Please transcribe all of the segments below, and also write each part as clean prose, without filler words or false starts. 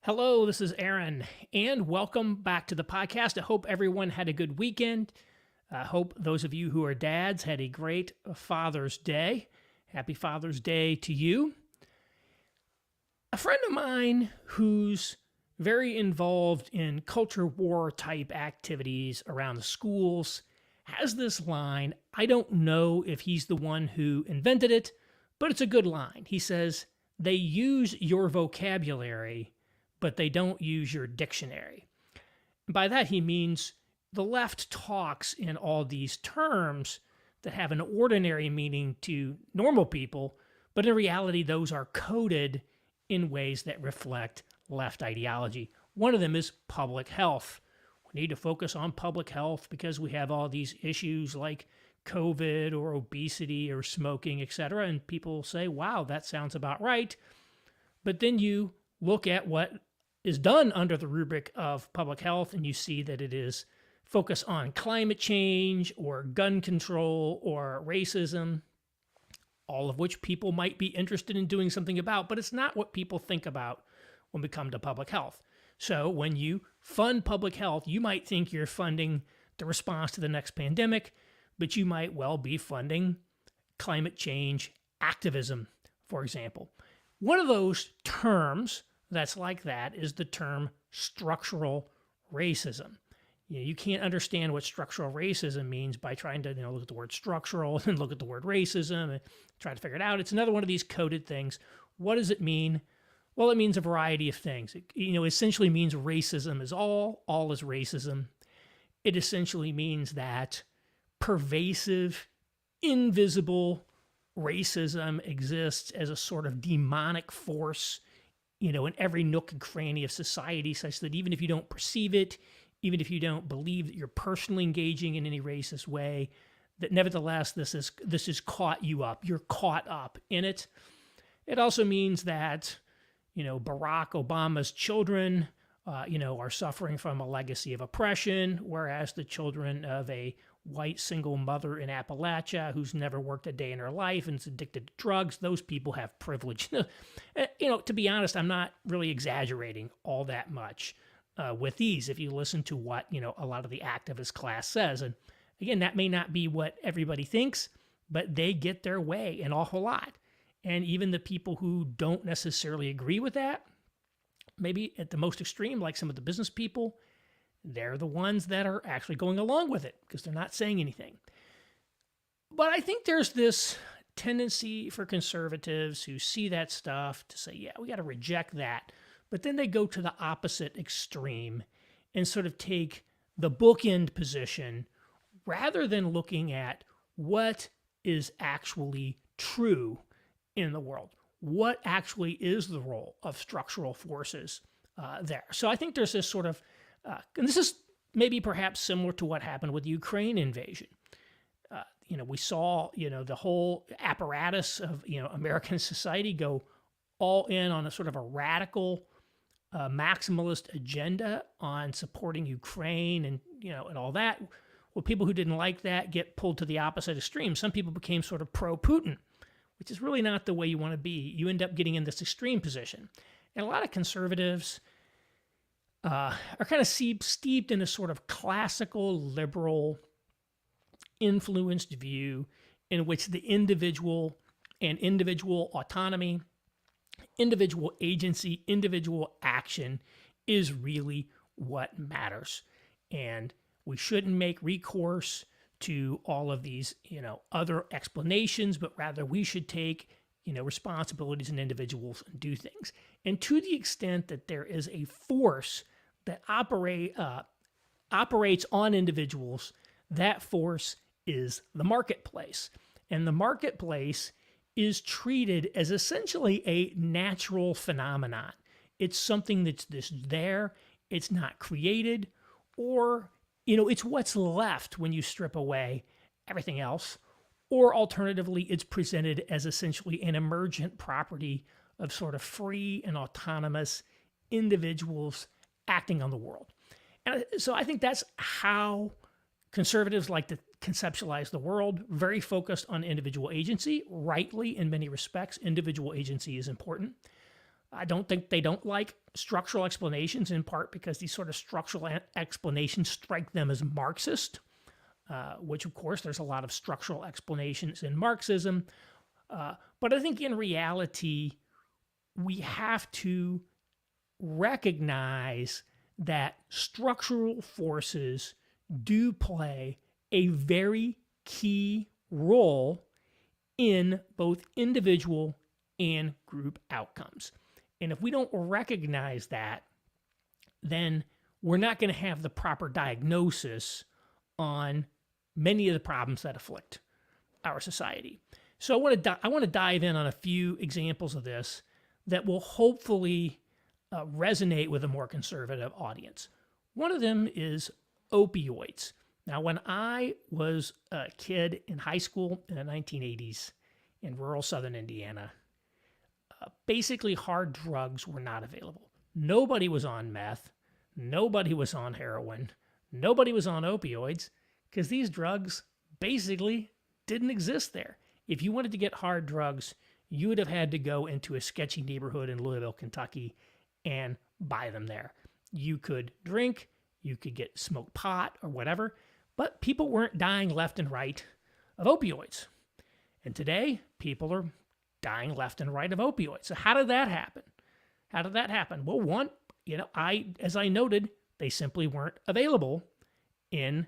Hello, this is Aaron, and welcome back to the podcast. I hope everyone had a good weekend. I hope those of you who are dads had a great Father's Day. Happy Father's Day to you. A friend of mine who's very involved in culture war type activities around the schools has this line. I don't know if he's the one who invented it, but it's a good line. He says, "They use your vocabulary, but they don't use your dictionary." By that, he means the left talks in all these terms that have an ordinary meaning to normal people, but in reality, those are coded in ways that reflect left ideology. One of them is public health. We need to focus on public health because we have all these issues like COVID or obesity or smoking, etc. And people say, wow, that sounds about right. But then you look at what is done under the rubric of public health, and you see that it is focused on climate change or gun control or racism, all of which people might be interested in doing something about, but it's not what people think about when we come to public health. So when you fund public health, you might think you're funding the response to the next pandemic, but you might well be funding climate change activism, for example. One of those terms that's like that is the term structural racism. You can't understand what structural racism means by trying to look at the word structural and look at the word racism and try to figure it out. It's another one of these coded things. What does it mean? Well, it means a variety of things. It essentially means racism is all is racism. It essentially means that pervasive, invisible racism exists as a sort of demonic force in every nook and cranny of society, such that even if you don't perceive it, even if you don't believe that you're personally engaging in any racist way, that nevertheless this is caught you up. You're caught up in it. It also means that Barack Obama's children are suffering from a legacy of oppression, whereas the children of a white single mother in Appalachia who's never worked a day in her life and is addicted to drugs, those people have privilege. To be honest, I'm not really exaggerating all that much with these if you listen to what a lot of the activist class says. And again, that may not be what everybody thinks, but they get their way an awful lot. And even the people who don't necessarily agree with that, maybe at the most extreme, like some of the business people, they're the ones that are actually going along with it because they're not saying anything. But I think there's this tendency for conservatives who see that stuff to say, yeah, we got to reject that. But then they go to the opposite extreme and sort of take the bookend position rather than looking at what is actually true in the world. What actually is the role of structural forces there? So I think there's this sort of, and this is maybe perhaps similar to what happened with the Ukraine invasion. We saw, the whole apparatus of, American society go all in on a sort of a radical maximalist agenda on supporting Ukraine and, and all that. Well, people who didn't like that get pulled to the opposite extreme. Some people became sort of pro-Putin, which is really not the way you want to be. You end up getting in this extreme position. And a lot of conservatives are kind of steeped in a sort of classical liberal influenced view in which the individual and individual autonomy, individual agency, individual action is really what matters. And we shouldn't make recourse to all of these, other explanations, but rather we should take, responsibilities in individuals and do things. And to the extent that there is a force that operates on individuals, that force is the marketplace. And the marketplace is treated as essentially a natural phenomenon. It's something that's there, it's not created, or it's what's left when you strip away everything else. Or alternatively, it's presented as essentially an emergent property of sort of free and autonomous individuals acting on the world. And so I think that's how conservatives like to conceptualize the world, very focused on individual agency, rightly in many respects. Individual agency is important. I don't think they don't like structural explanations, in part because these sort of structural explanations strike them as Marxist, which, of course, there's a lot of structural explanations in Marxism. But I think in reality, we have to recognize that structural forces do play a very key role in both individual and group outcomes. And if we don't recognize that, then we're not going to have the proper diagnosis on many of the problems that afflict our society. So I want to dive in on a few examples of this that will hopefully resonate with a more conservative audience. One of them is opioids. Now, when I was a kid in high school in the 1980s in rural southern Indiana, basically hard drugs were not available. Nobody was on meth. Nobody was on heroin. Nobody was on opioids because these drugs basically didn't exist there. If you wanted to get hard drugs, you would have had to go into a sketchy neighborhood in Louisville, Kentucky, and buy them there. You could drink, you could get smoked pot or whatever, but people weren't dying left and right of opioids. And today, people are dying left and right of opioids. So how did that happen? Well, one, as I noted, they simply weren't available in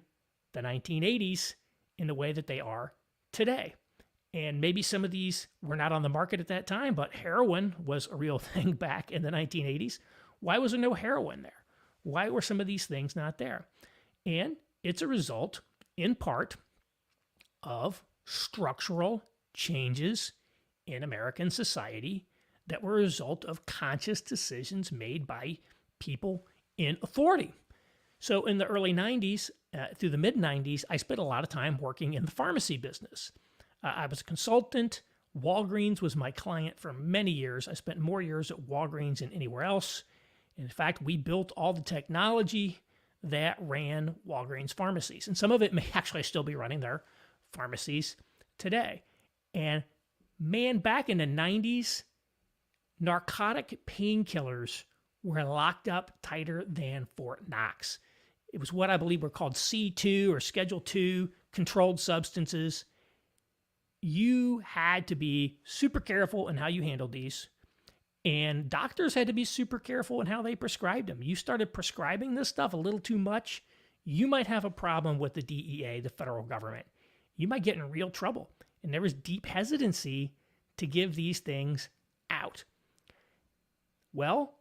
the 1980s in the way that they are today. And maybe some of these were not on the market at that time, but heroin was a real thing back in the 1980s. Why was there no heroin there? Why were some of these things not there? And it's a result, in part, of structural changes in American society that were a result of conscious decisions made by people in authority. So in the early 90s, through the mid 90s, I spent a lot of time working in the pharmacy business. I was a consultant. Walgreens was my client for many years. I spent more years at Walgreens than anywhere else. In fact, we built all the technology that ran Walgreens pharmacies. And some of it may actually still be running their pharmacies today. And man, back in the 90s, narcotic painkillers were locked up tighter than Fort Knox. It was what I believe were called C2 or Schedule 2 controlled substances. You had to be super careful in how you handled these. And doctors had to be super careful in how they prescribed them. You started prescribing this stuff a little too much, you might have a problem with the DEA, the federal government. You might get in real trouble. And there was deep hesitancy to give these things out. Well,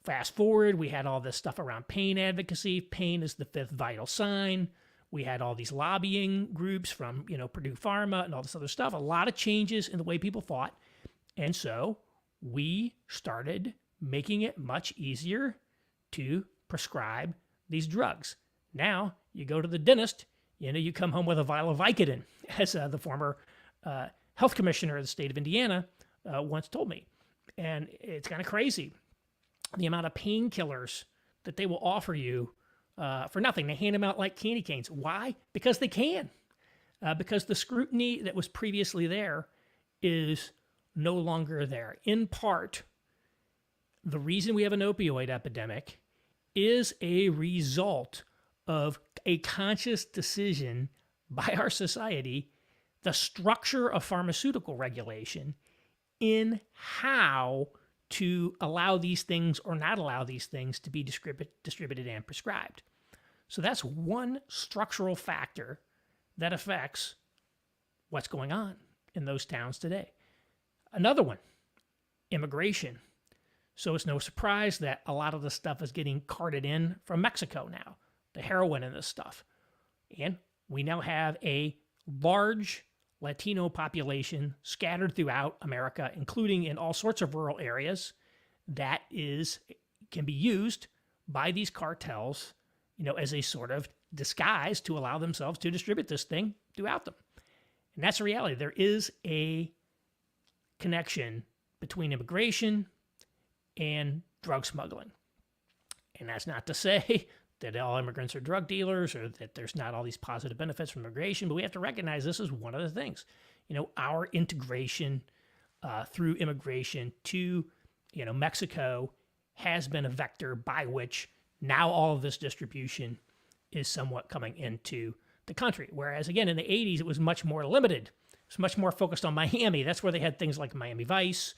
fast forward, we had all this stuff around pain advocacy. Pain is the fifth vital sign. We had all these lobbying groups from, Purdue Pharma and all this other stuff. A lot of changes in the way people thought. And so we started making it much easier to prescribe these drugs. Now, you go to the dentist, you come home with a vial of Vicodin, as the former health commissioner of the state of Indiana once told me. And it's kind of crazy, the amount of painkillers that they will offer you for nothing. They hand them out like candy canes. Why? Because they can. Because the scrutiny that was previously there is no longer there. In part, the reason we have an opioid epidemic is a result of a conscious decision by our society, the structure of pharmaceutical regulation in how to allow these things or not allow these things to be distributed and prescribed. So that's one structural factor that affects what's going on in those towns today. Another one, immigration. So it's no surprise that a lot of the stuff is getting carted in from Mexico now, the heroin and this stuff. And we now have a large Latino population scattered throughout America, including in all sorts of rural areas, that can be used by these cartels, as a sort of disguise to allow themselves to distribute this thing throughout them. And that's a reality. There is a connection between immigration and drug smuggling. And that's not to say that all immigrants are drug dealers or that there's not all these positive benefits from immigration, but we have to recognize this is one of the things. Our integration through immigration to Mexico has been a vector by which now all of this distribution is somewhat coming into the country. Whereas, again, in the 80s, it was much more limited. It's much more focused on Miami. That's where they had things like Miami Vice.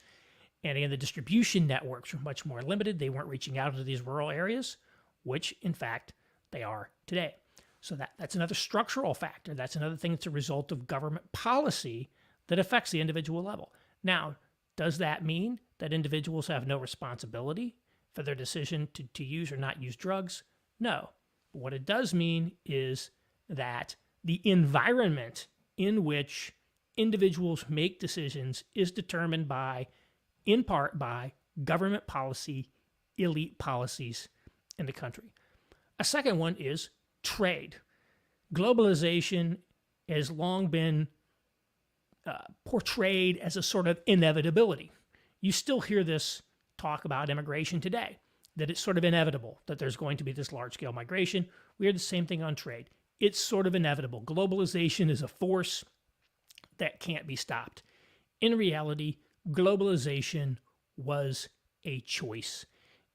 And again, the distribution networks were much more limited. They weren't reaching out into these rural areas, which, in fact, they are today. So that's another structural factor. That's another thing that's a result of government policy that affects the individual level. Now, does that mean that individuals have no responsibility for their decision to use or not use drugs? No. What it does mean is that the environment in which individuals make decisions is determined in part by government policy, elite policies in the country. A second one is trade. Globalization has long been portrayed as a sort of inevitability. You still hear this talk about immigration today, that it's sort of inevitable that there's going to be this large-scale migration. We hear the same thing on trade. It's sort of inevitable. Globalization is a force that can't be stopped. In reality, globalization was a choice.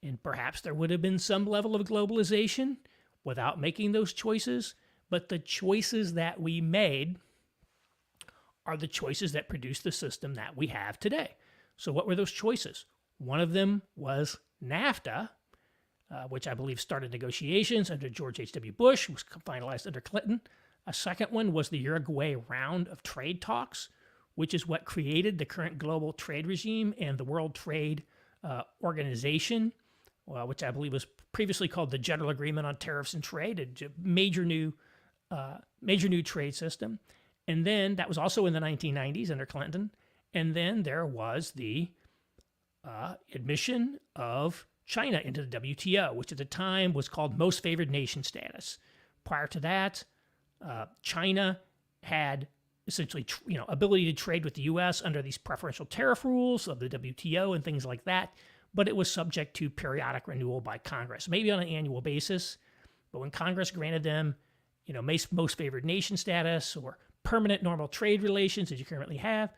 And perhaps there would have been some level of globalization without making those choices, but the choices that we made are the choices that produce the system that we have today. So what were those choices? One of them was NAFTA, which I believe started negotiations under George H.W. Bush, was finalized under Clinton. A second one was the Uruguay round of trade talks, which is what created the current global trade regime and the World Trade Organization, which I believe was previously called the General Agreement on Tariffs and Trade, a major new trade system. And then that was also in the 1990s under Clinton. And then there was the admission of China into the WTO, which at the time was called Most Favored Nation status. Prior to that, China had essentially, ability to trade with the U.S. under these preferential tariff rules of the WTO and things like that, but it was subject to periodic renewal by Congress, maybe on an annual basis. But when Congress granted them, most favored nation status or permanent normal trade relations as you currently have,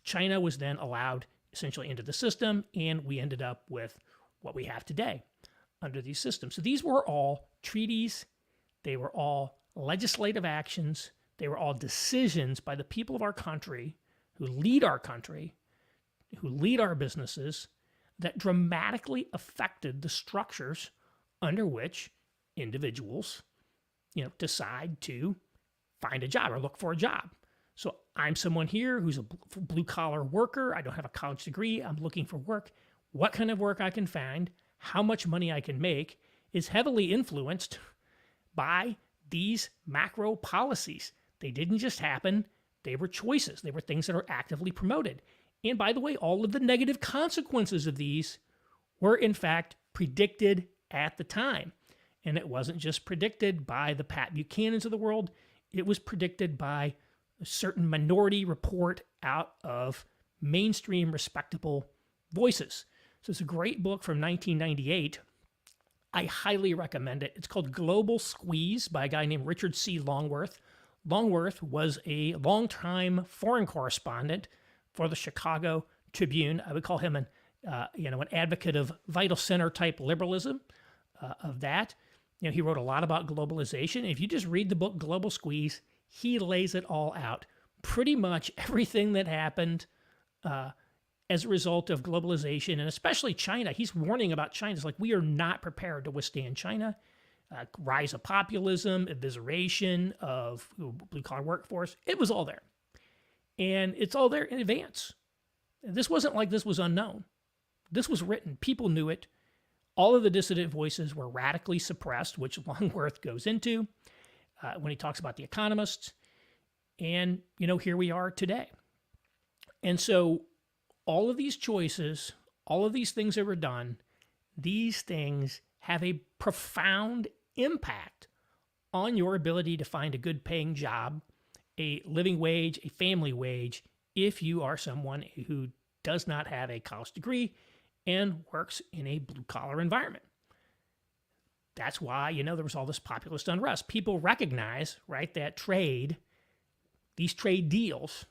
China was then allowed essentially into the system, and we ended up with what we have today under these systems. So these were all treaties. They were all legislative actions. They were all decisions by the people of our country who lead our country, who lead our businesses, that dramatically affected the structures under which individuals, decide to find a job or look for a job. So I'm someone here who's a blue-collar worker. I don't have a college degree. I'm looking for work. What kind of work I can find, how much money I can make, is heavily influenced by these macro policies. They didn't just happen. They were choices. They were things that are actively promoted. And by the way, all of the negative consequences of these were in fact predicted at the time. And it wasn't just predicted by the Pat Buchanans of the world. It was predicted by a certain minority report out of mainstream respectable voices. So it's a great book from 1998. I highly recommend it. It's called Global Squeeze by a guy named Richard C. Longworth. Longworth was a longtime foreign correspondent for the Chicago Tribune. I would call him an advocate of vital center type liberalism of that. He wrote a lot about globalization. If you just read the book Global Squeeze, he lays it all out. Pretty much everything that happened as a result of globalization, and especially China. He's warning about China. It's like, we are not prepared to withstand China. Rise of populism, evisceration of blue-collar workforce. It was all there. And it's all there in advance. This wasn't like this was unknown. This was written. People knew it. All of the dissident voices were radically suppressed, which Longworth goes into when he talks about the economists. And, here we are today. And so all of these choices, all of these things that were done, these things have a profound impact on your ability to find a good paying job, a living wage, a family wage, if you are someone who does not have a college degree and works in a blue-collar environment. That's why, there was all this populist unrest. People recognize, right, that these trade deals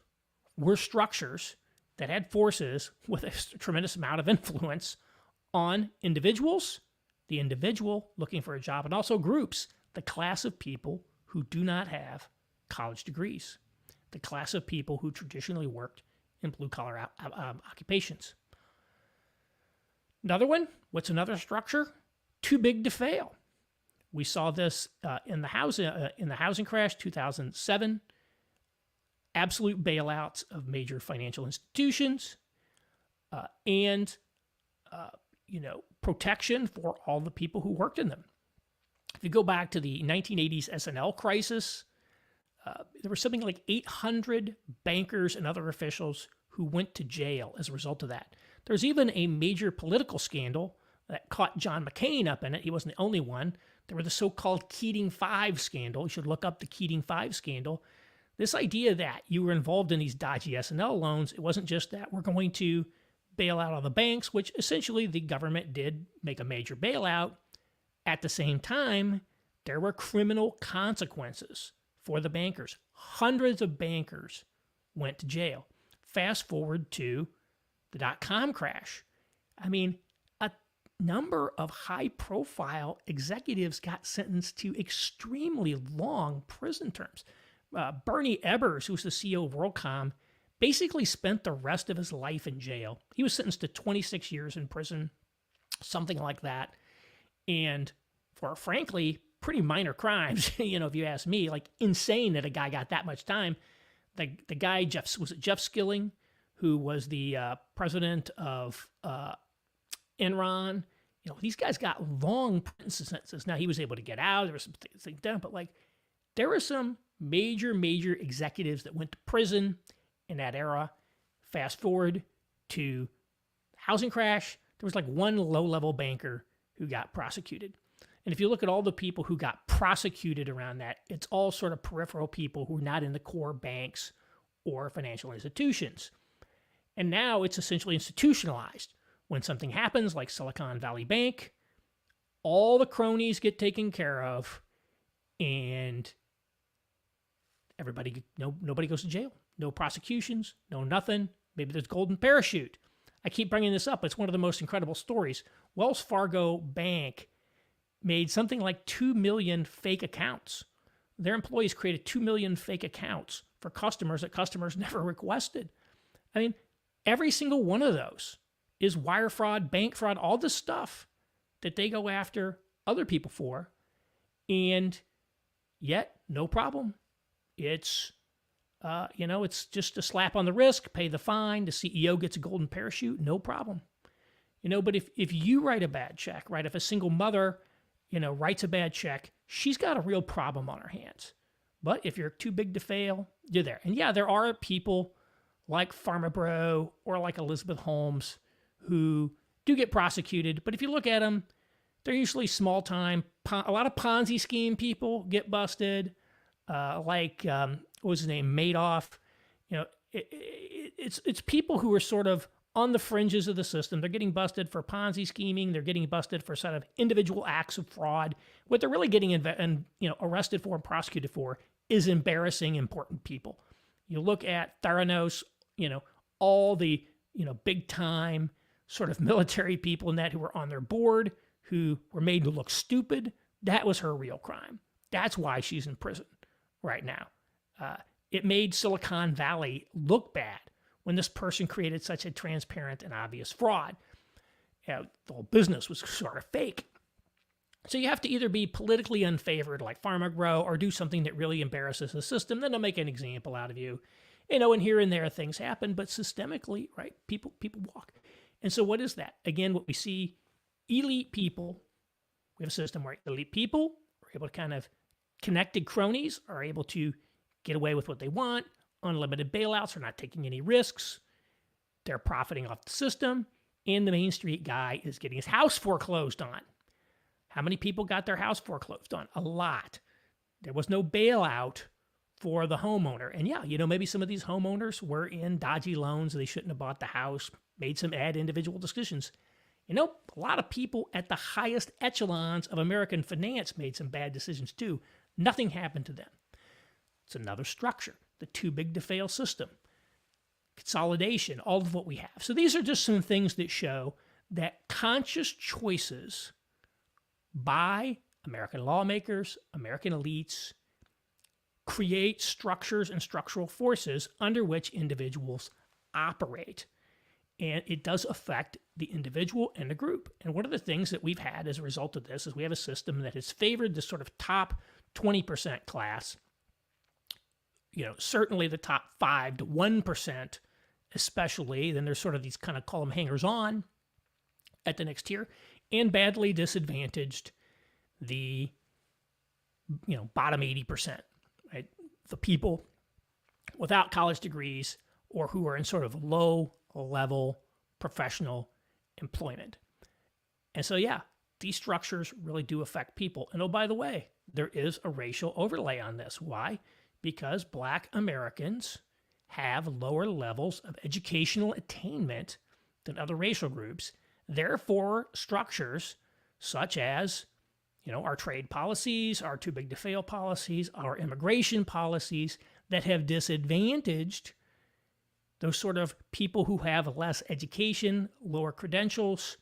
were structures that had forces with a tremendous amount of influence on individuals, the individual looking for a job, and also groups, the class of people who do not have college degrees, the class of people who traditionally worked in blue-collar occupations. Another one, what's another structure? Too big to fail. We saw this in the housing crash, 2007. Absolute bailouts of major financial institutions, and protection for all the people who worked in them. If you go back to the 1980s S&L crisis, there were something like 800 bankers and other officials who went to jail as a result of that. There's even a major political scandal that caught John McCain up in it. He wasn't the only one. There were the so-called Keating 5 scandal. You should look up the Keating 5 scandal. This idea that you were involved in these dodgy S&L loans, it wasn't just that we're going to bail out all the banks, which essentially the government did make a major bailout. At the same time, there were criminal consequences for the bankers. Hundreds of bankers went to jail. Fast forward to the dot-com crash. I mean, a number of high-profile executives got sentenced to extremely long prison terms. Bernie Ebbers, who was the CEO of WorldCom, basically spent the rest of his life in jail. He was sentenced to 26 years in prison, something like that. And for, frankly, pretty minor crimes, if you ask me, like insane that a guy got that much time. The guy, was it Jeff Skilling, who was the president of Enron? These guys got long prison sentences. Now, he was able to get out. There were some things done, but there were some major executives that went to prison in that era. Fast forward to housing crash, there was one low-level banker who got prosecuted. And if you look at all the people who got prosecuted around that, it's all sort of peripheral people who are not in the core banks or financial institutions. And now it's essentially institutionalized. When something happens, like Silicon Valley Bank, all the cronies get taken care of, and nobody goes to jail. No prosecutions, no nothing. Maybe there's golden parachute. I keep bringing this up. It's one of the most incredible stories. Wells Fargo Bank made something like 2 million fake accounts. Their employees created 2 million fake accounts for customers that customers never requested. I mean, every single one of those is wire fraud, bank fraud, all this stuff that they go after other people for. And yet, no problem. It's, it's just a slap on the wrist, pay the fine, the CEO gets a golden parachute, no problem. But if you write a bad check, right, if a single mother, writes a bad check, she's got a real problem on her hands. But if you're too big to fail, you're there. And yeah, there are people like Pharma Bro or like Elizabeth Holmes who do get prosecuted. But if you look at them, they're usually small time. A lot of Ponzi scheme people get busted. What was his name? Madoff. It's people who are sort of on the fringes of the system. They're getting busted for Ponzi scheming. They're getting busted for sort of individual acts of fraud. What they're really getting arrested for and prosecuted for is embarrassing important people. You look at Theranos, all the big time sort of military people in that who were on their board who were made to look stupid. That was her real crime. That's why she's in prison right now. It made Silicon Valley look bad when this person created such a transparent and obvious fraud. The whole business was sort of fake. So you have to either be politically unfavored like PharmaGrow or do something that really embarrasses the system. Then they'll make an example out of you. And here and there things happen, but systemically, right, people walk. And so what is that? Again, what we see, elite people, we have a system where elite people are able to kind of connected cronies are able to get away with what they want, unlimited bailouts, are not taking any risks, they're profiting off the system, and the Main Street guy is getting his house foreclosed on. How many people got their house foreclosed on? A lot. There was no bailout for the homeowner. And yeah, maybe some of these homeowners were in dodgy loans. They shouldn't have bought the house, made some individual decisions. A lot of people at the highest echelons of American finance made some bad decisions too. Nothing happened to them. It's another structure, the too big to fail system. consolidation, all of what we have. So these are just some things that show that conscious choices by American lawmakers, American elites, create structures and structural forces under which individuals operate. And it does affect the individual and the group. And one of the things that we've had as a result of this is we have a system that has favored the sort of top 20% class, certainly the top 5 to 1%, especially. Then there's sort of these kind of call them hangers on at the next tier, and badly disadvantaged the bottom 80%, right? The people without college degrees or who are in sort of low level professional employment. And so, yeah, these structures really do affect people. And oh, by the way, there is a racial overlay on this. Why? Because Black Americans have lower levels of educational attainment than other racial groups. Therefore, structures such as, our trade policies, our too big to fail policies, our immigration policies that have disadvantaged those sort of people who have less education, lower credentials,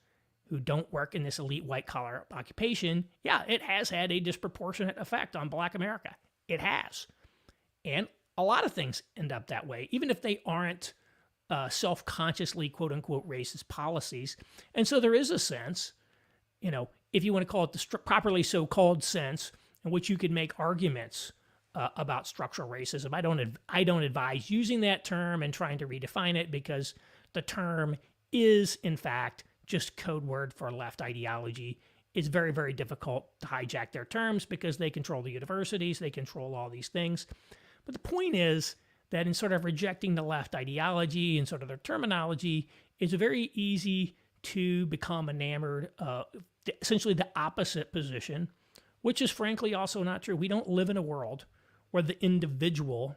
who don't work in this elite white collar occupation, yeah, it has had a disproportionate effect on Black America. It has. And a lot of things end up that way, even if they aren't self-consciously, quote unquote, racist policies. And so there is a sense, if you want to call it the properly so-called sense, in which you could make arguments about structural racism. I don't advise using that term and trying to redefine it, because the term is, in fact, just code word for left ideology. It's very, very difficult to hijack their terms because they control the universities, they control all these things. But the point is that in sort of rejecting the left ideology and sort of their terminology, it's very easy to become enamored of essentially the opposite position, which is frankly also not true. We don't live in a world where the individual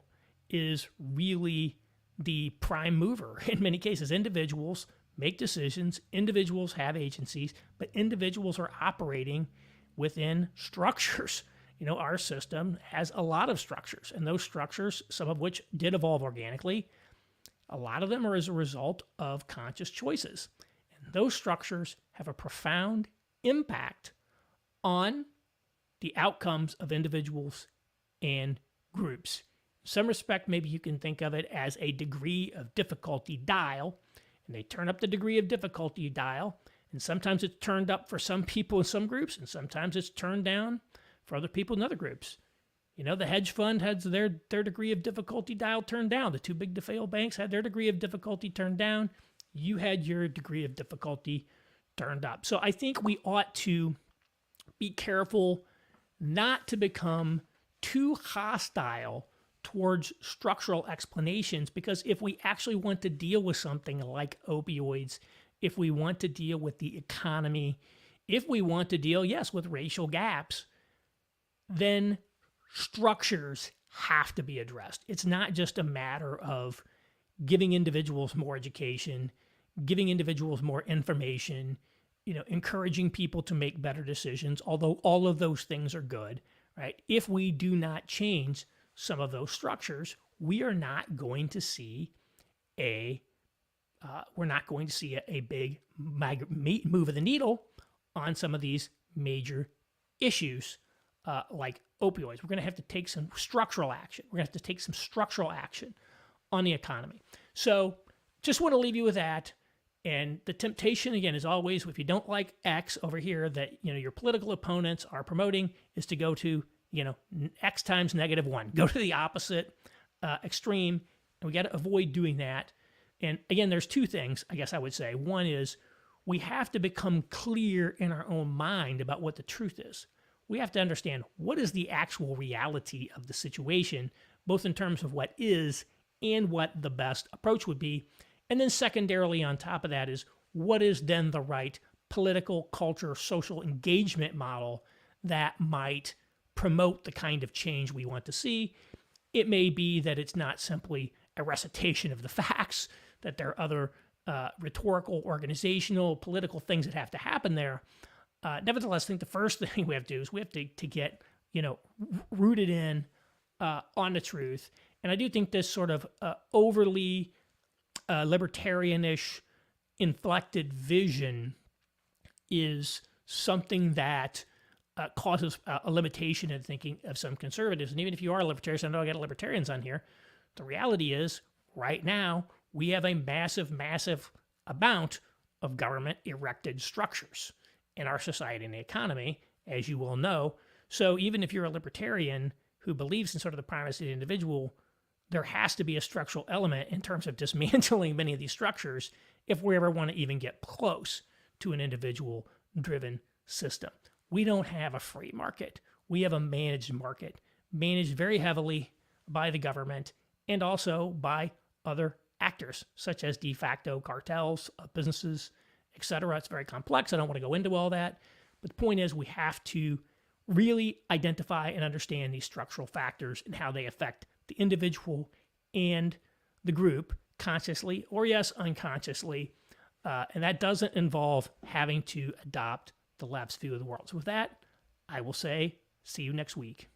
is really the prime mover. In many cases, individuals make decisions, individuals have agencies, but individuals are operating within structures. Our system has a lot of structures, and those structures, some of which did evolve organically, a lot of them are as a result of conscious choices. And those structures have a profound impact on the outcomes of individuals and groups. In some respect, maybe you can think of it as a degree of difficulty dial, and they turn up the degree of difficulty dial, and sometimes it's turned up for some people in some groups, and sometimes it's turned down for other people in other groups. The hedge fund has their degree of difficulty dial turned down. The too big to fail banks had their degree of difficulty turned down. You had your degree of difficulty turned up. So I think we ought to be careful not to become too hostile towards structural explanations, because if we actually want to deal with something like opioids, if we want to deal with the economy, if we want to deal, yes, with racial gaps, then structures have to be addressed. It's not just a matter of giving individuals more education, giving individuals more information, encouraging people to make better decisions, although all of those things are good, right? If we do not change some of those structures, we are not going to see a big move of the needle on some of these major issues like opioids. We're going to have to take some structural action. We're going to have to take some structural action on the economy. So just want to leave you with that. And the temptation, again, is always, if you don't like X over here that your political opponents are promoting, is to go to X times -1. Go to the opposite extreme, and we got to avoid doing that. And again, there's two things, I guess I would say. One is we have to become clear in our own mind about what the truth is. We have to understand what is the actual reality of the situation, both in terms of what is and what the best approach would be. And then secondarily on top of that is what is then the right political, culture, social engagement model that might promote the kind of change we want to see. It may be that it's not simply a recitation of the facts, that there are other rhetorical, organizational, political things that have to happen there. Nevertheless, I think the first thing we have to do is we have to get, rooted in on the truth. And I do think this sort of overly libertarianish inflected vision is something that causes a limitation in thinking of some conservatives. And even if you are a libertarian, I know I got libertarians on here, the reality is right now we have a massive, massive amount of government erected structures in our society and the economy, as you will know. So even if you're a libertarian who believes in sort of the primacy of the individual, there has to be a structural element in terms of dismantling many of these structures if we ever want to even get close to an individual driven system. We don't have a free market. We have a managed market, managed very heavily by the government and also by other actors, such as de facto cartels, businesses, etc. It's very complex. I don't want to go into all that. But the point is, we have to really identify and understand these structural factors and how they affect the individual and the group, consciously or, yes, unconsciously. And that doesn't involve having to adopt the left's view of the world. So with that, I will say, see you next week.